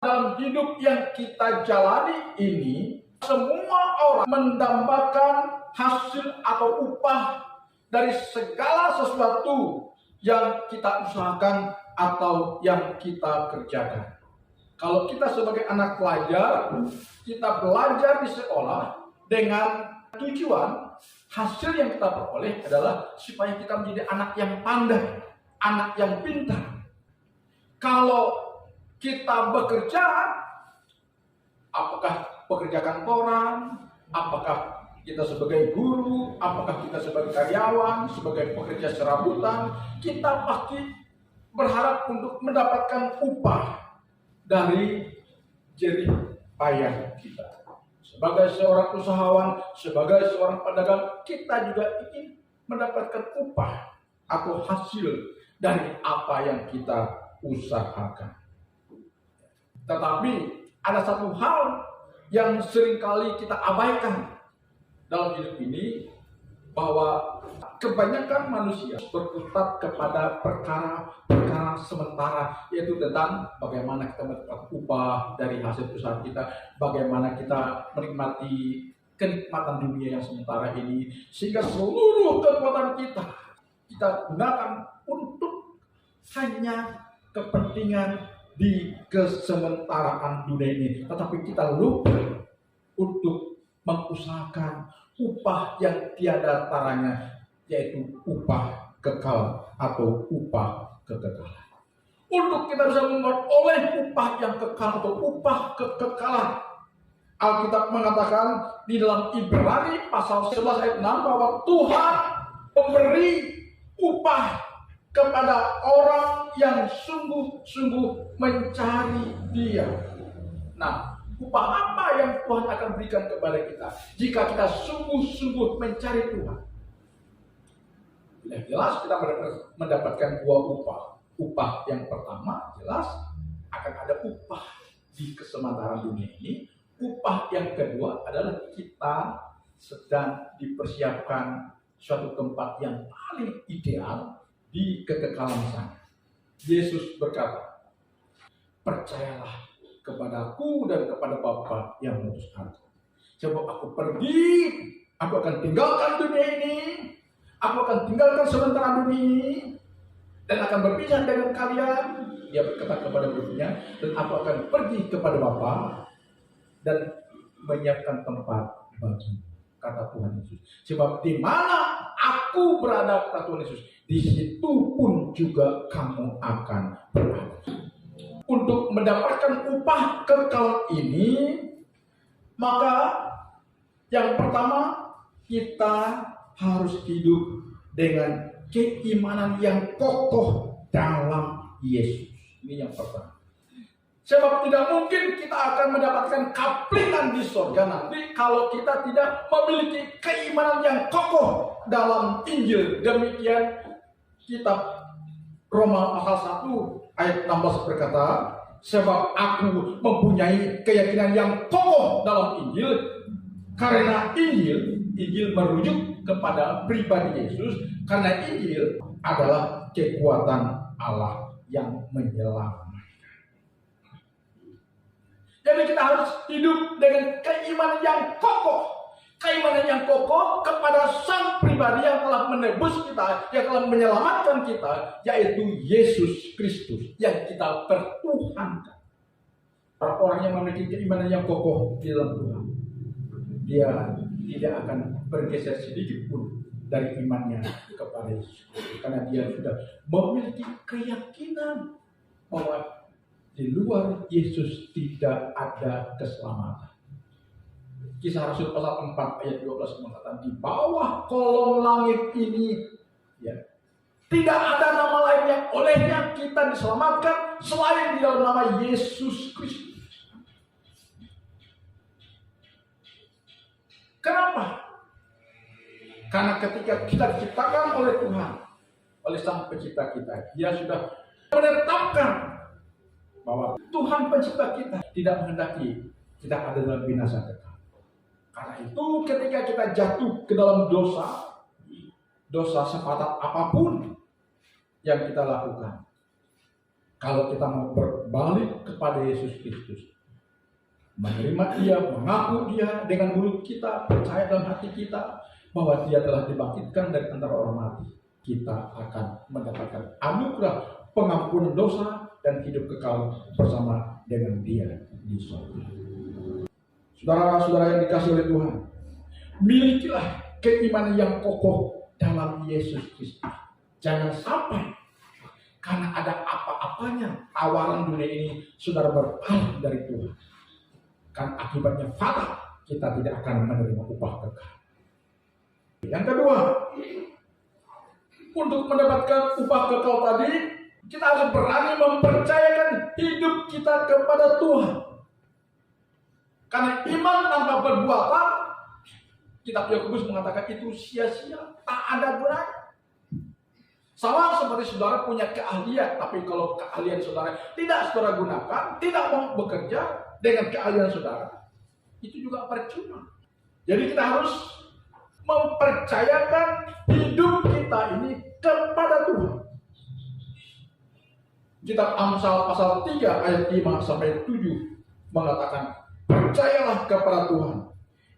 Dalam hidup yang kita jalani ini, semua orang mendambakan hasil atau upah dari segala sesuatu yang kita usahakan atau yang kita kerjakan. Kalau kita sebagai anak pelajar, kita belajar di sekolah dengan tujuan hasil yang kita peroleh adalah supaya kita menjadi anak yang pandai, anak yang pintar. Kalau kita bekerja, apakah pekerja kantoran, apakah kita sebagai guru, apakah kita sebagai karyawan, sebagai pekerja serabutan, kita pasti berharap untuk mendapatkan upah dari jerih payah kita. Sebagai seorang usahawan, sebagai seorang pedagang, kita juga ingin mendapatkan upah atau hasil dari apa yang kita usahakan. Tetapi ada satu hal yang seringkali kita abaikan dalam hidup ini, bahwa kebanyakan manusia berkutat kepada perkara-perkara sementara, yaitu tentang bagaimana kita mendapat upah dari hasil usaha kita, bagaimana kita menikmati kenikmatan dunia yang sementara ini, sehingga seluruh kekuatan kita gunakan untuk hanya kepentingan di kesementaraan dunia ini, tetapi kita lupa untuk mengusahakan upah yang tiada taranya, yaitu upah kekal atau upah kekekalan. Untuk kita bisa memperoleh upah yang kekal atau upah kekekalan, Alkitab mengatakan di dalam Ibrani pasal 11 ayat 6 bahwa Tuhan memberi upah kepada orang yang sungguh-sungguh mencari Dia. Nah, upah apa yang Tuhan akan berikan kepada kita jika kita sungguh-sungguh mencari Tuhan? Jelas kita mendapatkan dua upah. Upah yang pertama jelas akan ada upah di kesementaraan dunia ini. Upah yang kedua adalah kita sedang dipersiapkan suatu tempat yang paling ideal di kekekalan sana. Yesus berkata, percayalah kepadaku dan kepada Bapa yang mengutus aku. Sebab aku pergi, aku akan tinggalkan dunia ini, aku akan tinggalkan sementara dunia ini, dan akan berpisah dengan kalian. Dia berkata kepada muridnya, dan aku akan pergi kepada Bapa dan menyiapkan tempat bagi, kata Tuhan Yesus. Sebab di mana aku berada, kata Tuhan Yesus, di situ pun juga kamu akan berada. Untuk mendapatkan upah kekal ini, maka yang pertama kita harus hidup dengan keimanan yang kokoh dalam Yesus. Ini yang pertama. Sebab tidak mungkin kita akan mendapatkan kaplingan di surga nanti kalau kita tidak memiliki keimanan yang kokoh dalam Injil. Demikian kitab Roma pasal 1 ayat 16 berkata, sebab aku mempunyai keyakinan yang kokoh dalam Injil, karena Injil merujuk kepada pribadi Yesus, karena Injil adalah kekuatan Allah yang menyelamatkan. Jadi kita harus hidup dengan keimanan yang kokoh. Keimanan yang kokoh kepada Sang Pribadi yang telah menebus kita, yang telah menyelamatkan kita, yaitu Yesus Kristus yang kita pertuhankan. Orang yang memiliki keimanan yang kokoh di dalam Tuhan, dia tidak akan bergeser sedikit pun dari imannya kepada Yesus, karena dia sudah memiliki keyakinan bahwa di luar Yesus tidak ada keselamatan. Kisah Rasul pasal 4 ayat 12 mengatakan, di bawah kolong langit ini tidak ada nama lain yang olehnya kita diselamatkan selain di dalam nama Yesus Kristus. Kenapa? Karena ketika kita diciptakan oleh Tuhan, oleh Sang Pencipta kita, Dia sudah menetapkan bahwa Tuhan Pencipta kita tidak menghendaki kita ada dalam binasa kekal. Karena itu ketika kita jatuh ke dalam dosa sepatat apapun yang kita lakukan, Kalau kita mau berbalik kepada Yesus Kristus, menerima Dia, mengaku Dia dengan mulut kita, percaya dalam hati kita bahwa Dia telah dibangkitkan dari antara orang mati, kita akan mendapatkan anugerah pengampunan dosa dan hidup kekal bersama dengan Dia di surga. Saudara-saudara yang dikasihi oleh Tuhan, milikilah keimanan yang kokoh dalam Yesus Kristus. Jangan sampai karena ada apa-apanya tawaran dunia ini saudara berpaling dari Tuhan. Kan akibatnya fatal, kita tidak akan menerima upah kekal. Yang kedua, untuk mendapatkan upah kekal tadi, kita harus berani mempercayakan hidup kita kepada Tuhan. Karena iman tanpa perbuatan, kitab Yakobus mengatakan itu sia-sia, tak ada gunanya. Sama seperti saudara punya keahlian, tapi kalau keahlian saudara tidak saudara gunakan, tidak mau bekerja dengan keahlian saudara, itu juga percuma. Jadi kita harus mempercayakan hidup kita ini kepada Tuhan. Kitab Amsal pasal 3 ayat 5 sampai 7 mengatakan, percayalah kepada Tuhan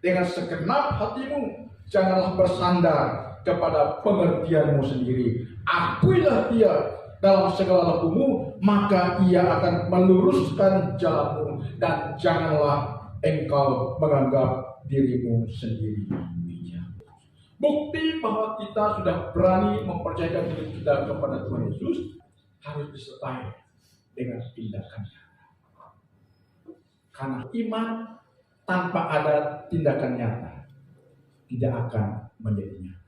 dengan segenap hatimu, janganlah bersandar kepada pengertianmu sendiri. Akuilah Dia dalam segala lakumu, maka Ia akan meluruskan jalanmu, dan janganlah engkau menganggap dirimu sendiri bijak. Bukti bahwa kita sudah berani mempercayakan diri kita kepada Tuhan Yesus harus disertai dengan tindakan. Karena iman tanpa ada tindakan nyata tidak akan menjadi nyata.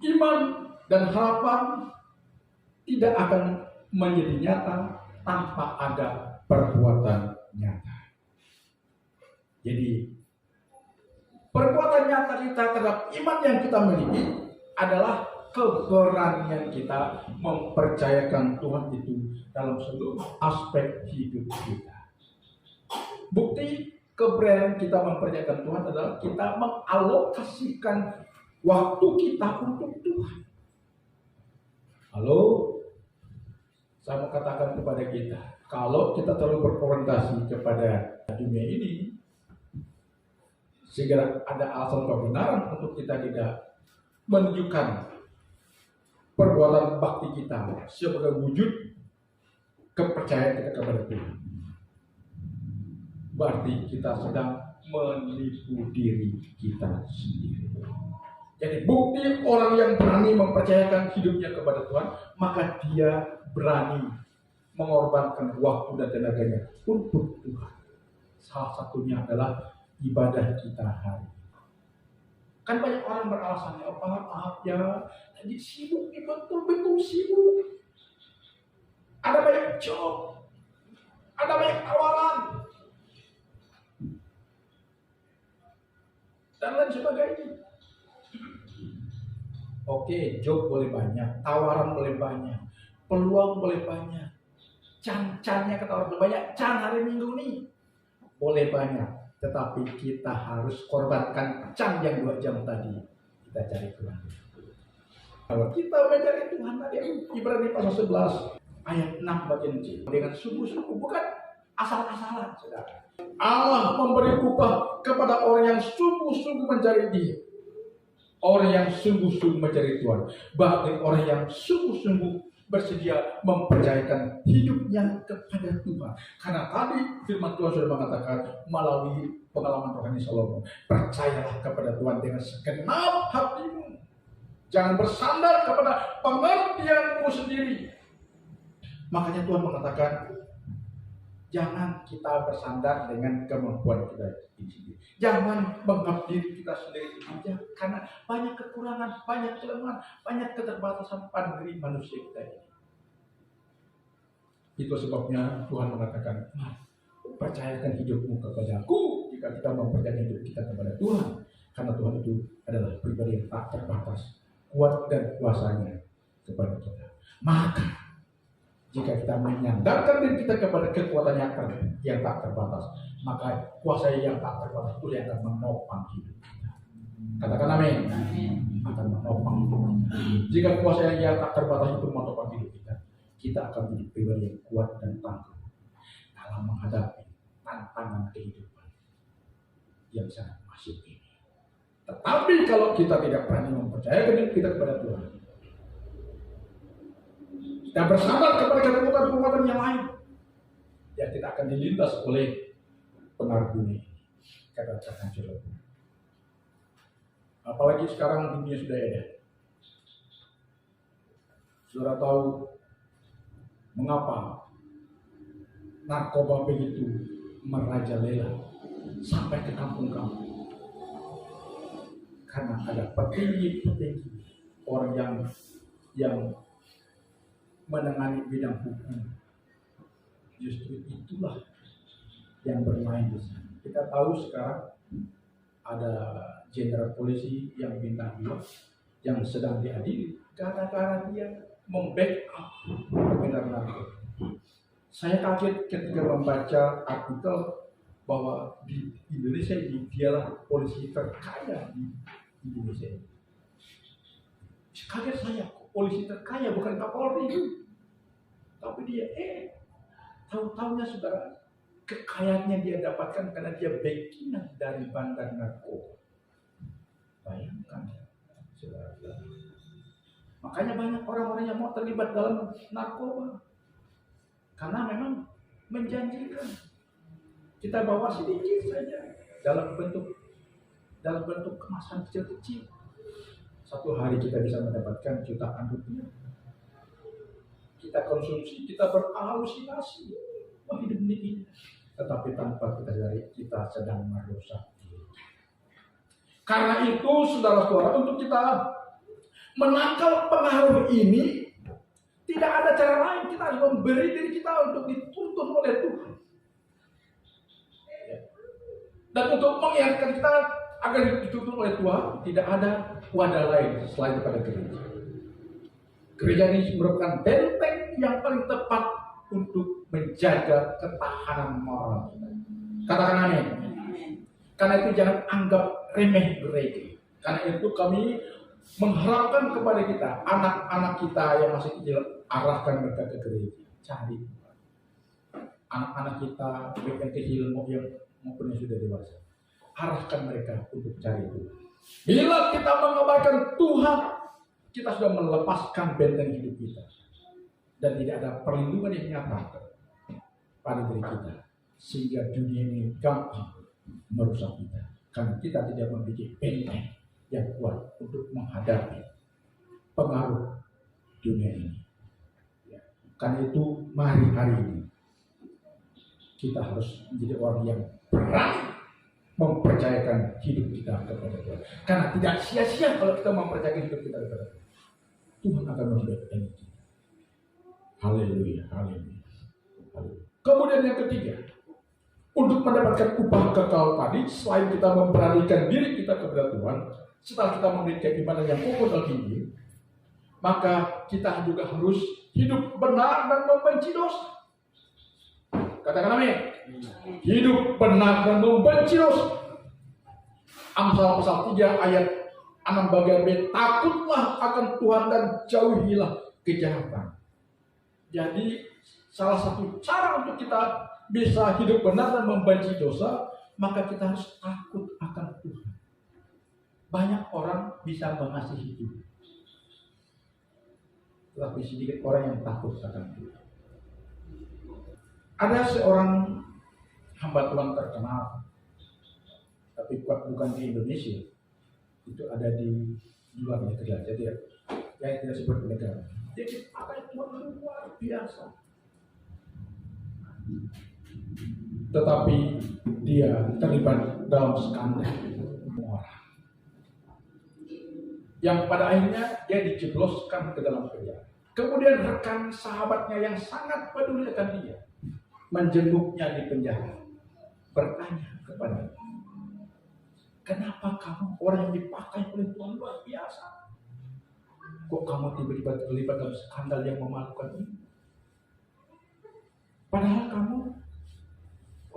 Iman dan harapan tidak akan menjadi nyata tanpa ada perbuatan nyata. Jadi perbuatan nyata kita terhadap iman yang kita miliki adalah keberanian kita mempercayakan Tuhan itu dalam seluruh aspek hidup kita. Bukti keberanian kita mempercayakan Tuhan adalah kita mengalokasikan waktu kita untuk Tuhan. Halo, saya mau katakan kepada kita, kalau kita terlalu berorientasi kepada dunia ini, sehingga ada alasan kebenaran untuk kita tidak menunjukkan perbuatan bakti kita sebagai wujud kepercayaan kita kepada Tuhan, berarti kita sedang menipu diri kita sendiri. Jadi bukti orang yang berani mempercayakan hidupnya kepada Tuhan, maka dia berani mengorbankan waktu dan tenaganya untuk Tuhan. Salah satunya adalah ibadah kita hari. Kan banyak orang beralasan, ya Pak, maaf ya, tadi sibuk, betul-betul sibuk. Ada banyak job, ada banyak tawaran, dan lain sebagainya. Oke, job boleh banyak, tawaran boleh banyak, peluang boleh banyak, can-cannya kata orang boleh banyak, can hari Minggu nih boleh banyak, tetapi kita harus korbankan can yang 2 jam tadi. Kita cari Tuhan. Kalau kita mencari Tuhan tadi, Ibrani pasal 11 ayat 6 bagian C, dengan sungguh-sungguh, bukan asal-asalan, saudara. Allah memberi upah kepada orang yang sungguh-sungguh mencari Dia. Orang yang sungguh-sungguh mencari Tuhan, bahkan orang yang sungguh-sungguh bersedia mempercayakan hidupnya kepada Tuhan. Karena tadi firman Tuhan sudah mengatakan melalui pengalaman rohani Salomo, percayalah kepada Tuhan dengan segenap hatimu. Jangan bersandar kepada pengertianmu sendiri. Makanya Tuhan mengatakan, jangan kita bersandar dengan kemampuan kita sendiri. Jangan menganggap diri kita sendiri saja, karena banyak kekurangan, banyak kelemahan, banyak keterbatasan pada diri manusia kita ini. Itu sebabnya Tuhan mengatakan, percayakan hidupmu kepada Aku. Jika kita mempercayakan hidup kita kepada Tuhan, karena Tuhan itu adalah pribadi yang tak terbatas, kuat dan kuasanya kepada kita. Maka jika kita menyandarkan diri kita kepada kekuatan yang tak terbatas, maka kuasa yang tak terbatas itu yang akan menopang hidup kita. Katakan amin. Akan menopang hidup kita. Jika kuasa yang tak terbatas itu menopang hidup kita, kita akan menjadi pribadi yang kuat dan tangguh dalam menghadapi tantangan kehidupan yang sangat masif ini. Tetapi kalau kita tidak berani mempercayakan diri kita kepada Tuhan, kita bersandar kepada kekuatan-kekuatan yang lain, ya kita akan dilindas oleh pengaruh dunia ini. Kata-kata hancur. Apalagi sekarang dunia sudah ada. Saudara tahu mengapa narkoba begitu merajalela sampai ke kampung-kampung? Karena ada petinggi-petinggi orang yang menangani bidang hukum. Justru itulah yang bermain di sana. Kita tahu sekarang ada jenderal polisi yang bintang 2 yang sedang diadili gara-gara dia membackup peredaran narkoba. Saya kaget ketika membaca artikel bahwa di Indonesia ini dialah polisi terkaya di Indonesia. Kaget saya, polisi terkaya bukan Kapolri, tapi dia tahu-tahunya saudara, kekayaannya dia dapatkan karena dia backingan dari bandar narkoba. Bayangkan, saudara. Makanya banyak orang-orang yang mau terlibat dalam narkoba karena memang menjanjikan. Kita bawa sedikit saja dalam bentuk kemasan kecil-kecil. Satu hari kita bisa mendapatkan jutaan rupiah. Kita konsumsi, kita berhalusinasi, hidup ini. Tetapi tanpa kita sadari, kita sedang merusak diri. Karena itu, saudara-saudara, untuk kita menangkal pengaruh ini, tidak ada cara lain. Kita harus memberi diri kita untuk dituntun oleh Tuhan. Dan untuk mengingatkan kita agar dituntun oleh Tuhan, tidak ada wadah lain selain daripada gereja. Gereja ini merupakan benteng yang paling tepat untuk menjaga ketahanan moral kita. Katakan amin. Karena itu jangan anggap remeh gereja. Karena itu kami mengharapkan kepada kita, anak-anak kita yang masih kecil, arahkan mereka ke gereja. Cari anak-anak kita yang kecil maupun yang sudah dewasa, arahkan mereka untuk cari Tuhan. Bila kita mengabaikan Tuhan, kita sudah melepaskan benteng hidup kita, dan tidak ada perlindungan yang nyata pada diri kita, sehingga dunia ini gampang merusak kita, karena kita tidak memiliki benteng yang kuat untuk menghadapi pengaruh dunia ini. Karena itu, mari hari ini kita harus menjadi orang yang berani mempercayakan hidup kita kepada Tuhan. Karena tidak sia-sia kalau kita mempercayakan hidup kita kepada Tuhan. Tuhan akan membaikkan kita. Haleluya, haleluya. Kemudian yang ketiga, untuk mendapatkan upah kekal tadi, selain kita memberanikan diri kita kepada Tuhan, setelah kita memiliki keimanan yang kokoh dan tinggi, maka kita juga harus hidup benar dan membenci dosa. Katakan amin. Hidup benar dan membenci dosa. Amsal pasal 3 ayat 6 bagian B, takutlah akan Tuhan dan jauhilah kejahatan. Jadi salah satu cara untuk kita bisa hidup benar dan membenci dosa, maka kita harus takut akan Tuhan. Banyak orang bisa mengasihi Tuhan, tetapi sedikit orang yang takut akan Tuhan. Ada seorang hamba Tuhan terkenal, tapi bukan di Indonesia, itu ada di luar negeri. Jadi saya tidak sebut negara. Jadi apa yang luar biasa. Tetapi dia terlibat dalam skandal orang, yang pada akhirnya dia dijebloskan ke dalam penjara. Kemudian rekan sahabatnya yang sangat peduli akan dia menjenguknya di penjara, bertanya kepadanya, kenapa kamu orang yang dipakai oleh Tuhan luar biasa, kok kamu tiba-tiba terlibat dalam skandal yang memalukan ini? Padahal kamu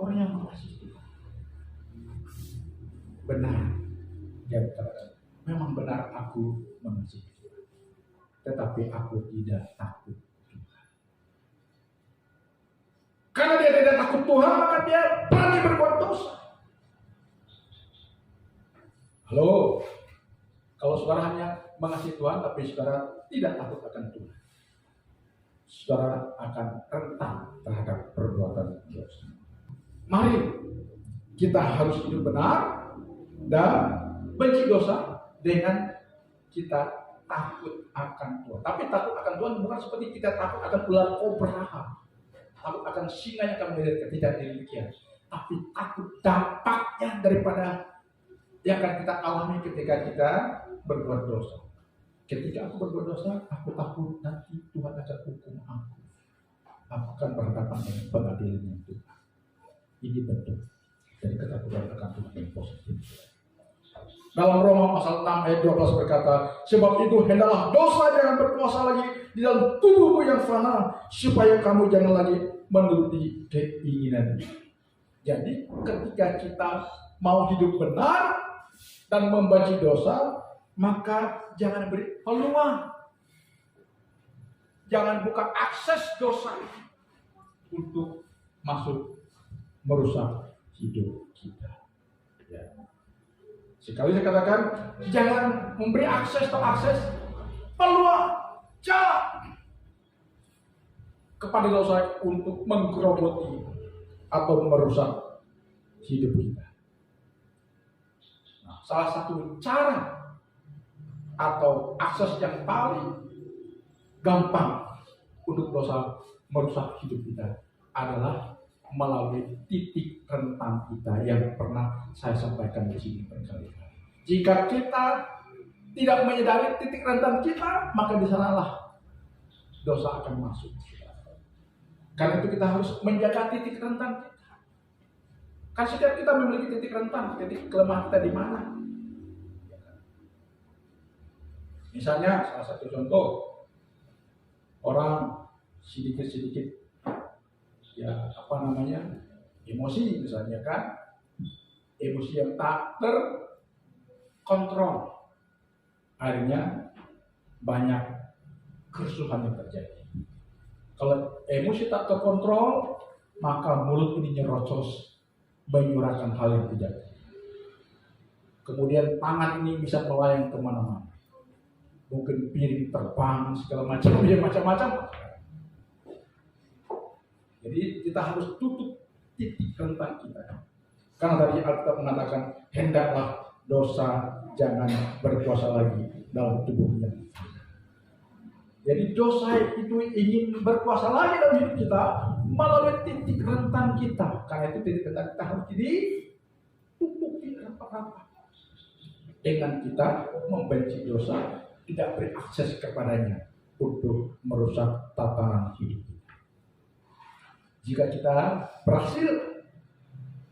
orang yang mengasihi Tuhan. Benar, dia berkata, memang benar aku mengasihi Tuhan, tetapi aku tidak takut Tuhan. Karena dia tidak takut Tuhan, maka dia berani berbuat dosa. Halo, kalau saudara hanya mengasihi Tuhan, tapi saudara tidak takut akan Tuhan, saudara akan rentan terhadap perbuatan dosa. Mari kita harus hidup benar dan benci dosa dengan kita takut akan Tuhan. Tapi takut akan Tuhan bukan seperti kita takut akan ular kobra, takut akan singa yang akan melihat, tidak demikian. Tapi takut dampaknya daripada yang akan kita alami ketika kita berbuat dosa. Ketika aku berbuat dosa, aku takut nanti Tuhan akan hukum aku. Aku akan berhadapan dengan pengadilan Tuhan. Ini bentuk dari ketakutan akan Tuhan yang positif. Dalam Roma pasal 6 ayat 12 berkata, sebab itu hendaklah dosa jangan berkuasa lagi di dalam tubuhmu yang fana, supaya kamu jangan lagi menuruti keinginan. Jadi ketika kita mau hidup benar dan membenci dosa, maka jangan beri peluang, jangan buka akses dosa untuk masuk merusak hidup kita. Ya. Sekali saya katakan, jangan memberi akses peluang, jalan kepada dosa untuk menggerogoti atau merusak hidup kita. Nah, salah satu cara atau akses yang paling gampang untuk dosa merusak hidup kita adalah melalui titik rentan kita yang pernah saya sampaikan di sini berkali-kali. Jika kita tidak menyadari titik rentan kita, maka di sanalah dosa akan masuk. Karena itu kita harus menjaga titik rentan kita. Kan setiap kita memiliki titik rentan, titik kelemahan kita di mana. Misalnya salah satu contoh, orang sedikit-sedikit emosi misalnya kan, emosi yang tak terkontrol, akhirnya banyak kerusuhan yang terjadi. Kalau emosi tak terkontrol, maka mulut ini nyerocos, menyuarakan hal yang tidak. Kemudian tangan ini bisa melayang kemana-mana, mungkin piring terbang segala macam. Jadi kita harus tutup titik rentan kita. Karena tadi Alkitab mengatakan, hendaklah dosa jangan berkuasa lagi dalam tubuhnya. Jadi dosa itu ingin berkuasa lagi dalam hidup kita melalui titik rentan kita. Karena itu titik rentan kita harus ditutupi rapat-rapat. Dengan kita membenci dosa, tidak beri akses kepadanya untuk merusak tatanan hidup kita. Jika kita berhasil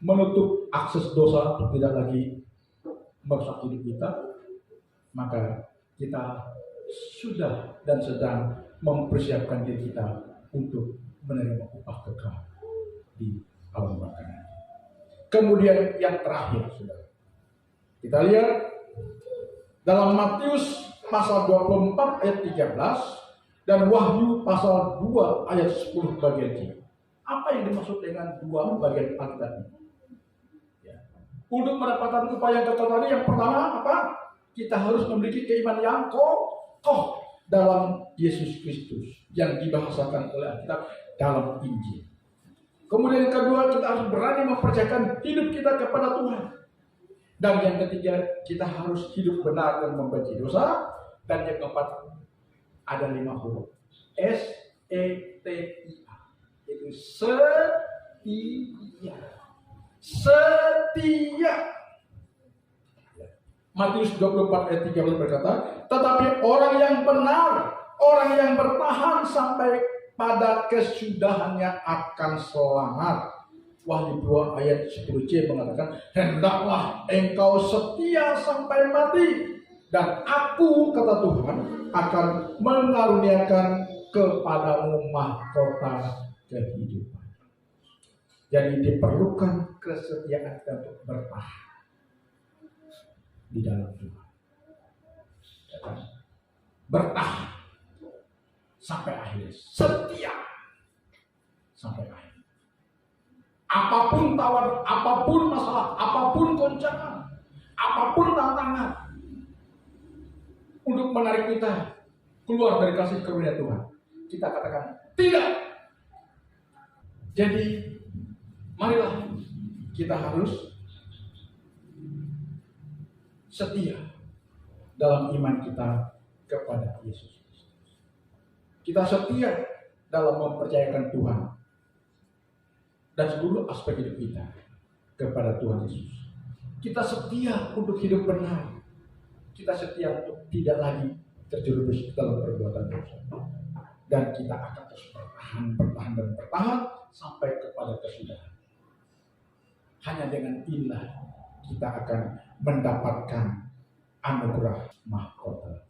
menutup akses dosa untuk tidak lagi merusak hidup kita, maka kita sudah dan sedang mempersiapkan diri kita untuk menerima upah kekal di alam baka. Kemudian yang terakhir, saudara, kita lihat dalam Matius pasal 24 ayat 13 dan Wahyu pasal 2 ayat 10 bagian C. Apa yang dimaksud dengan dua bagian Alkitab ini? Ya. Untuk mendapatkan upah yang kekal tadi, yang pertama apa? Kita harus memiliki keimanan yang kokoh dalam Yesus Kristus yang dibahasakan oleh Alkitab dalam Injil. Kemudian yang kedua, kita harus berani mempercayakan hidup kita kepada Tuhan. Dan yang ketiga, kita harus hidup benar dan membenci dosa. Dan yang keempat, ada 5 huruf. SETIA. Itu setia. Setia. Matius 24 ayat 13 berkata, tetapi orang yang benar, orang yang bertahan sampai pada kesudahannya akan selamat. Wahyu 2 ayat 10c mengatakan, hendaklah engkau setia sampai mati, dan aku, kata Tuhan, akan mengaruniakan kepadamu mahkota kehidupan. Jadi diperlukan kesetiaan kita untuk bertahan di dalam Tuhan. Bertahan sampai akhir, setia sampai akhir. apapun masalah, apapun goncangan, apapun tantangan untuk menarik kita keluar dari kasih karunia Tuhan, kita katakan tidak. Jadi marilah kita harus setia dalam iman kita kepada Yesus. Kita setia dalam mempercayakan Tuhan dan seluruh aspek hidup kita kepada Tuhan Yesus. Kita setia untuk hidup benar. Kita setia untuk tidak lagi terjerumus dalam perbuatan dosa. Dan kita akan terus bertahan sampai kepada kesudahan. Hanya dengan inilah kita akan mendapatkan anugerah mahkota.